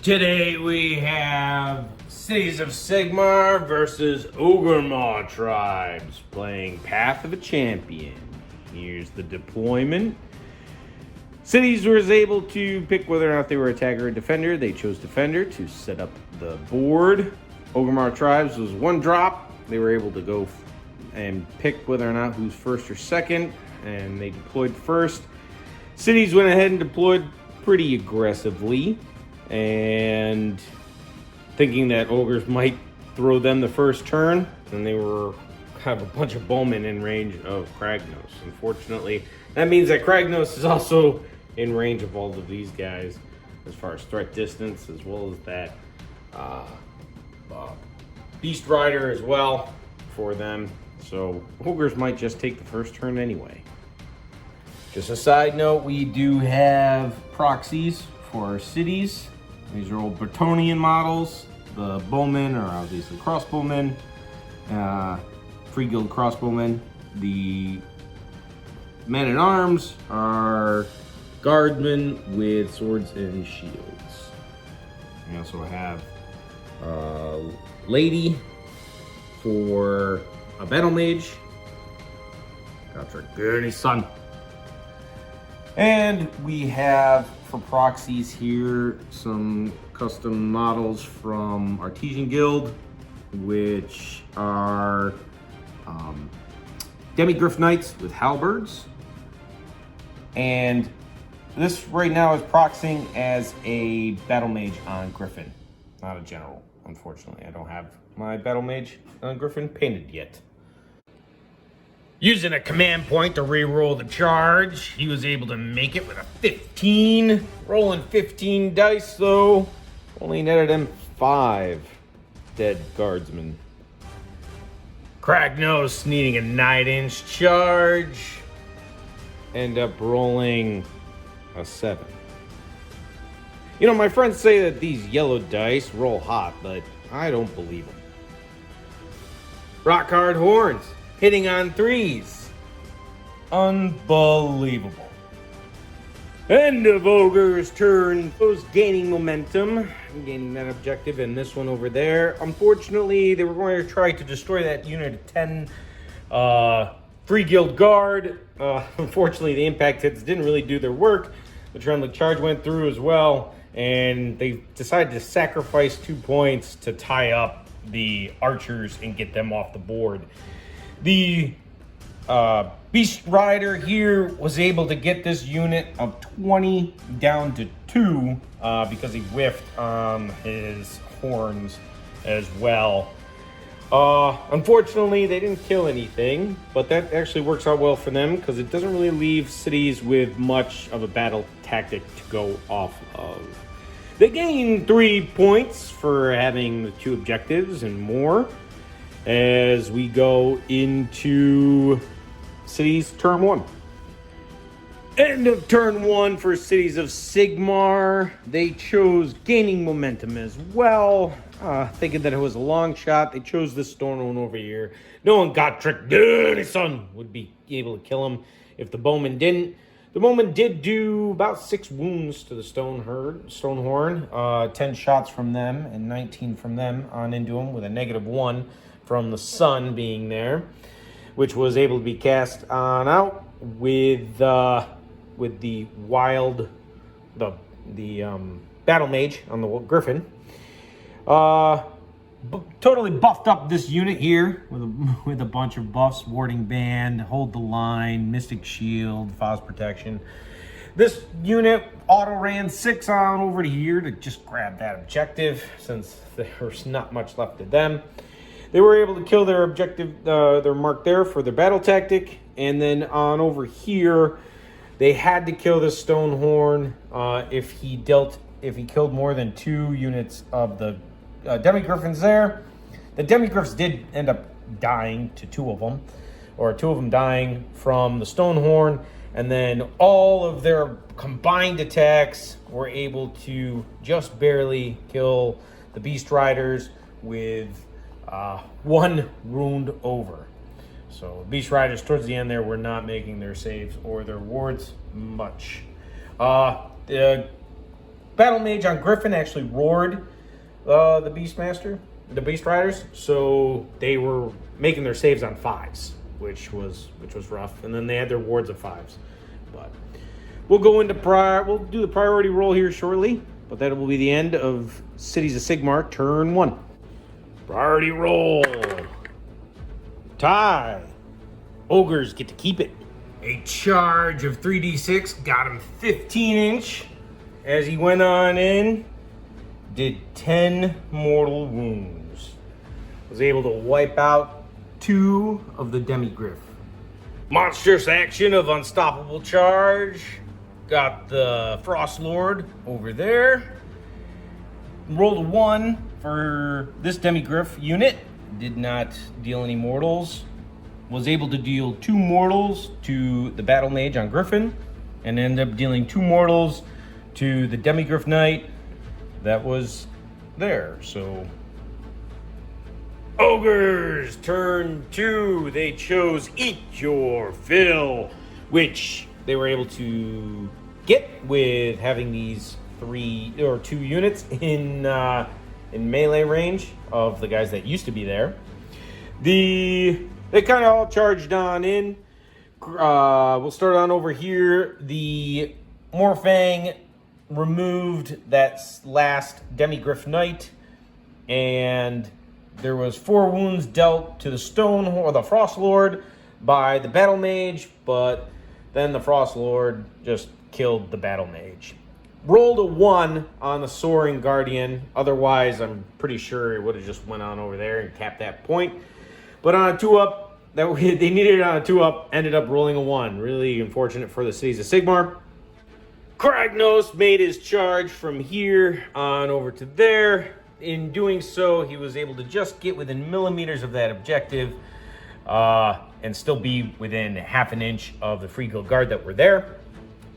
Today we have Cities of Sigmar versus Ogor Mawtribes playing Path of a Champion. Here's the deployment. Cities was able to pick whether or not they were attacker or defender. They chose defender to set up the board. Ogor Mawtribes was one drop. They were able to go and pick whether or not who's first or second, and they deployed first. Cities went ahead and deployed pretty aggressively, and thinking that ogres might throw them the first turn, and they have a bunch of bowmen in range of Kragnos. Unfortunately, that means that Kragnos is also in range of all of these guys as far as threat distance, as well as that Beast Rider as well for them. So ogres might just take the first turn anyway. Just a side note, we do have proxies for our cities. These are old Bretonnian models. The bowmen are obviously crossbowmen, Freeguild crossbowmen. The men-at-arms are guardsmen with swords and shields. We also have a lady for a Battlemage, Gotrek Gurnisson. And we have, for proxies here, some custom models from Artesian Guild, which are Demi-Griff Knights with halberds. And this right now is proxying as a Battlemage on Griffon, not a general, unfortunately. I don't have my Battlemage on Griffon painted yet. Using a command point to re-roll the charge, he was able to make it with a 15. Rolling 15 dice, though. Only netted him 5 dead guardsmen. Kragnos needing a 9-inch charge. End up rolling a 7. You know, my friends say that these yellow dice roll hot, but I don't believe them. Rock hard horns. Hitting on 3s. Unbelievable. End of Ogre's turn. Was gaining momentum. Gaining that objective and this one over there. Unfortunately, they were going to try to destroy that unit of 10 Freeguild Guard. Unfortunately, the impact hits didn't really do their work. The Trembling Charge went through as well. And they decided to sacrifice 2 points to tie up the archers and get them off the board. The Beast Rider here was able to get this unit of 20 down to 2 because he whiffed on his horns as well. Unfortunately, they didn't kill anything, but that actually works out well for them because it doesn't really leave cities with much of a battle tactic to go off of. They gain 3 points for having the 2 objectives and more. As we go into Cities turn 1. End of turn 1 for Cities of Sigmar. They chose gaining momentum as well. Thinking that it was a long shot, they chose this stone one over here. Knowing Gotrek Gurnisson would be able to kill him if the bowman didn't. The bowman did do about 6 wounds to the Stonehorn. 10 shots from them and 19 from them on into him with a -1. From the sun being there, which was able to be cast on out with the Battlemage on the Griffon. Totally buffed up this unit here with a bunch of buffs: Warding Band, Hold the Line, Mystic Shield, Fog Protection. This unit auto ran 6 on over to here to just grab that objective since there's not much left of them. They were able to kill their objective, their mark there for their battle tactic. And then on over here, they had to kill this Stonehorn if he killed more than 2 units of the Demi-Griffins there. The Demi-Griffs did end up dying to 2 of them, or 2 of them dying from the Stonehorn. And then all of their combined attacks were able to just barely kill the Beast Riders with 1 wound over. So Beast Riders towards the end there were not making their saves or their wards much. The Battlemage on Griffon actually roared the Beast Riders, so they were making their saves on 5s, which was rough. And then they had their wards of 5s. But we'll go into we'll do the priority roll here shortly, but that will be the end of Cities of Sigmar turn 1. Priority roll. Tie. Ogres get to keep it. A charge of 3d6 got him 15-inch. As he went on in, did 10 mortal wounds. Was able to wipe out 2 of the Demigriff. Monstrous action of Unstoppable Charge. Got the Frost Lord over there. Rolled a 1 for this Demigriff unit. Did not deal any mortals. Was able to deal 2 mortals to the Battlemage on Griffon. And ended up dealing 2 mortals to the Demigriff Knight that was there. So Ogres turn 2. They chose Eat Your Fill, which they were able to get with having these 2 units in melee range of the guys that used to be there. They kind of all charged on in. We'll start on over here. The Morfang removed that last Demigriff Knight, and there was 4 wounds dealt to the Stone or the Frost Lord by the Battle Mage, but then the Frost Lord just killed the Battle Mage. Rolled a 1 on the Soaring Guardian. Otherwise, I'm pretty sure it would have just went on over there and capped that point. But on a 2-up, they needed it on a 2-up, ended up rolling a 1. Really unfortunate for the Cities of Sigmar. Kragnos made his charge from here on over to there. In doing so, he was able to just get within millimeters of that objective and still be within half an inch of the Freeguild Guard that were there.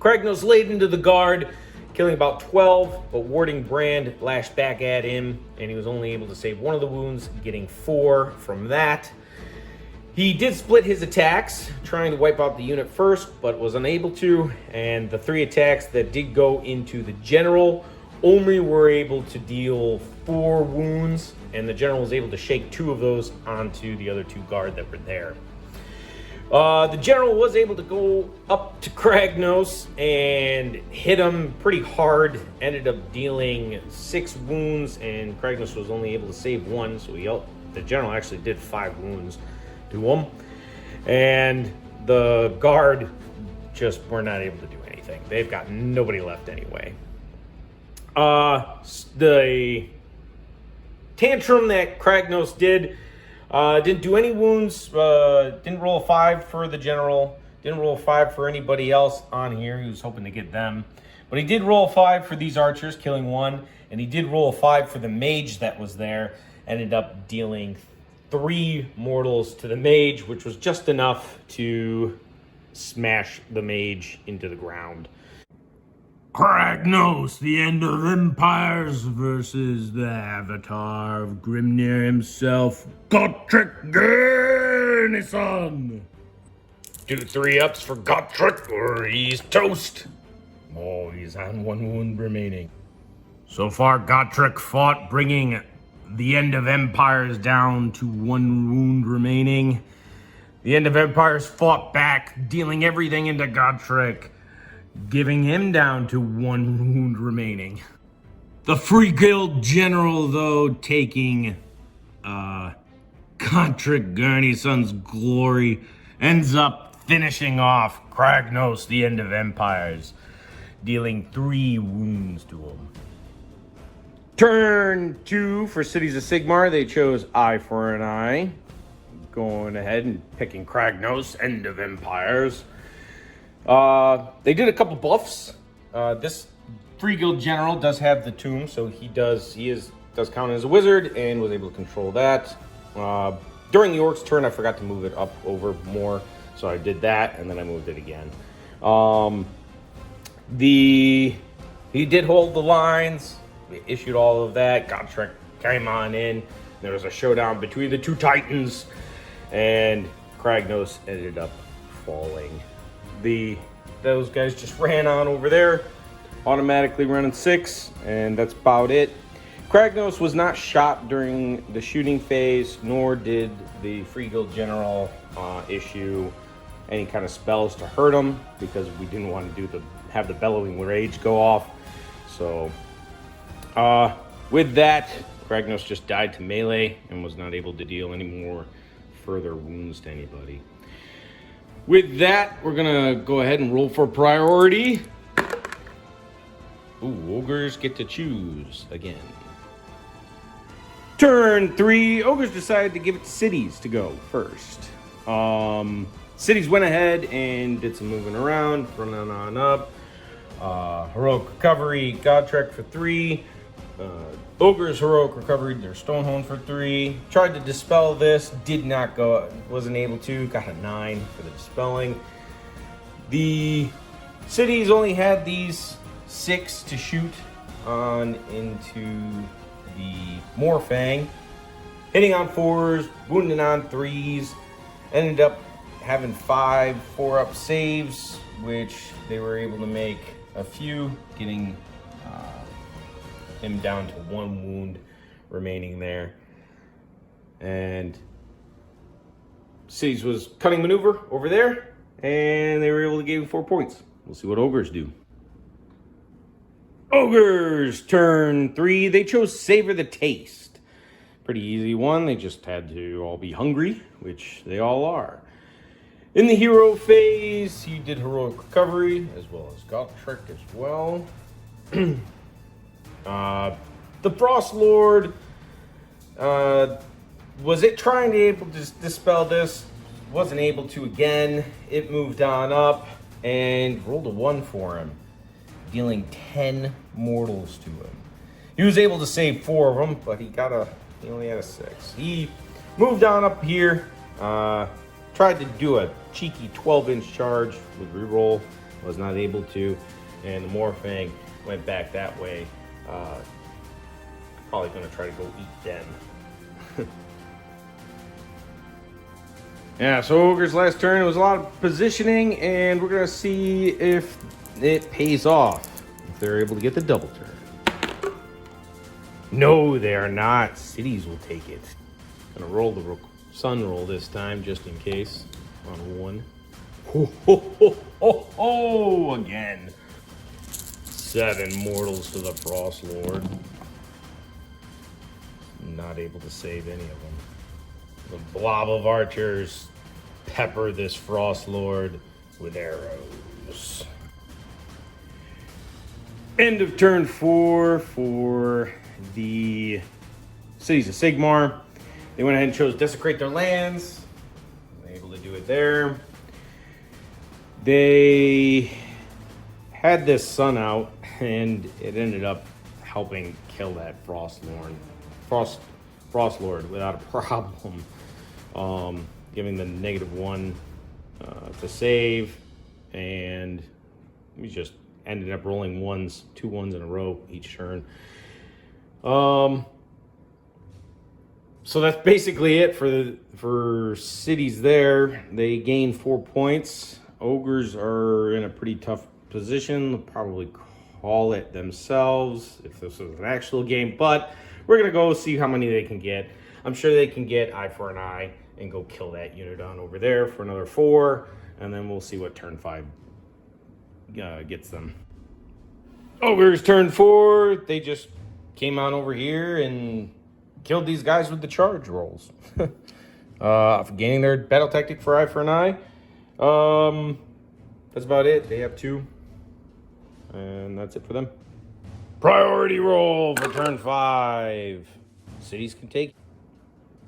Kragnos laid into the guard, killing about 12, but Warding Brand lashed back at him, and he was only able to save 1 of the wounds, getting 4 from that. He did split his attacks, trying to wipe out the unit first, but was unable to, and the 3 attacks that did go into the General only were able to deal 4 wounds, and the General was able to shake 2 of those onto the other 2 guard that were there. The General was able to go up to Kragnos and hit him pretty hard, ended up dealing 6 wounds, and Kragnos was only able to save 1, so the General actually did 5 wounds to him, and the guard just were not able to do anything. They've got nobody left anyway. The tantrum that Kragnos did didn't do any wounds, didn't roll a 5 for the General, didn't roll a 5 for anybody else on here. He was hoping to get them, but he did roll a 5 for these archers, killing 1, and he did roll a 5 for the mage that was there, ended up dealing 3 mortals to the mage, which was just enough to smash the mage into the ground. Kragnos, the end of empires versus the Avatar of Grimnir himself, Gotrek Gurnisson. Do 3-ups for Gotrek or he's toast. Oh, he's on 1 wound remaining. So far, Gotrek fought, bringing the End of Empires down to 1 wound remaining. The End of Empires fought back, dealing everything into Gotrek, giving him down to 1 wound remaining. The Freeguild General, though, taking Gotrek Gurnisson's glory, ends up finishing off Kragnos, the End of Empires, dealing 3 wounds to him. Turn 2 for Cities of Sigmar. They chose Eye for an Eye. Going ahead and picking Kragnos, End of Empires. They did a couple buffs. This Freeguild General does have the Tome, so he does count as a wizard and was able to control that. During the Orc's turn, I forgot to move it up over more, so I did that, and then I moved it again. He did hold the lines. We issued all of that. Gotrek came on in. There was a showdown between the 2 titans, and Kragnos ended up falling. Those guys just ran on over there, automatically running 6, and that's about it. Kragnos was not shot during the shooting phase, nor did the Freeguild General issue any kind of spells to hurt him, because we didn't want to have the Bellowing Rage go off. So with that, Kragnos just died to melee and was not able to deal any more further wounds to anybody. With that, we're gonna go ahead and roll for priority. Ooh, ogres get to choose again. Turn 3, ogres decided to give it to cities to go first. Cities went ahead and did some moving around, running on up. Heroic Recovery, Gotrek for 3. Ogres Heroic Recovery, their Stonehorn for 3. Tried to dispel this, did not go, wasn't able to, got a 9 for the dispelling. The cities only had these 6 to shoot on into the Morfang, hitting on 4s, wounding on 3s, ended up having 5 4-up saves, which they were able to make a few, getting him down to 1 wound remaining there. And Cities was cunning maneuver over there, and they were able to give him 4 points. We'll see what ogres do. Ogres, turn 3. They chose Savor the Taste. Pretty easy one. They just had to all be hungry, which they all are. In the hero phase, he did Heroic Recovery, as well as Gotrek as well. The Frost Lord, was it trying to able to dispel this? Wasn't able to again. It moved on up and rolled a 1 for him, dealing 10 mortals to him. He was able to save 4 of them, but he only had a 6. He moved on up here, tried to do a cheeky 12-inch charge with reroll, was not able to, and the Morfang went back that way. Probably going to try to go eat them. Yeah, so Ogre's last turn was a lot of positioning, and we're going to see if it pays off, if they're able to get the double turn. No, they are not. Cities will take it. Going to roll the sun roll this time, just in case, on 1. Ho, ho, ho, ho, ho, again. 7 mortals to the Frost Lord. Not able to save any of them. The blob of archers pepper this Frost Lord with arrows. End of turn 4 for the cities of Sigmar. They went ahead and chose Desecrate their lands. Able to do it there. They had this sun out, and it ended up helping kill that Frost Lord without a problem. Giving the -1 to save, and we just ended up rolling 2 ones in a row each turn. So that's basically it for cities there. They gained 4 points. Ogres are in a pretty tough position. They'll probably call it themselves if this was an actual game, but we're going to go see how many they can get. I'm sure they can get eye for an eye and go kill that unit on over there for another 4, and then we'll see what turn 5 gets them. Ogres turn 4. They just came on over here and killed these guys with the charge rolls. Gaining their battle tactic for eye for an eye. That's about it. They have 2. And that's it for them. Priority roll for turn 5. Cities can take.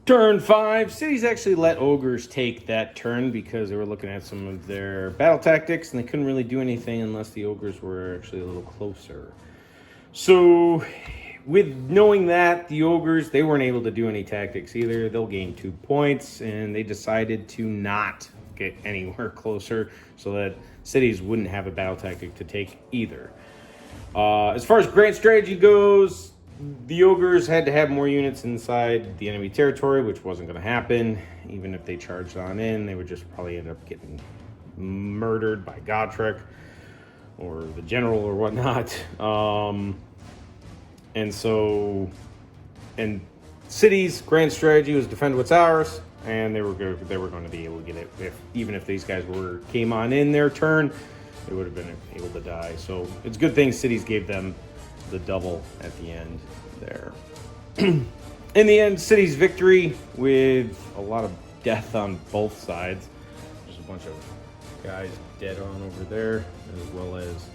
Turn 5. Cities actually let ogres take that turn because they were looking at some of their battle tactics and they couldn't really do anything unless the ogres were actually a little closer. So with knowing that, the ogres, they weren't able to do any tactics either. They'll gain 2 points, and they decided to not get anywhere closer so that cities wouldn't have a battle tactic to take either. As far as grand strategy goes, the ogres had to have more units inside the enemy territory, which wasn't going to happen. Even if they charged on in, they would just probably end up getting murdered by Gotrek or the general or whatnot. And cities' grand strategy was defend what's ours, and they were going to be able to get it. Even if these guys came on in their turn, they would have been able to die. So it's a good thing cities gave them the double at the end there. In the end, cities' victory with a lot of death on both sides. There's a bunch of guys dead on over there, as well as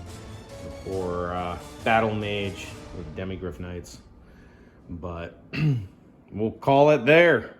the poor Battlemage with Demigryph Knights. But we'll call it there.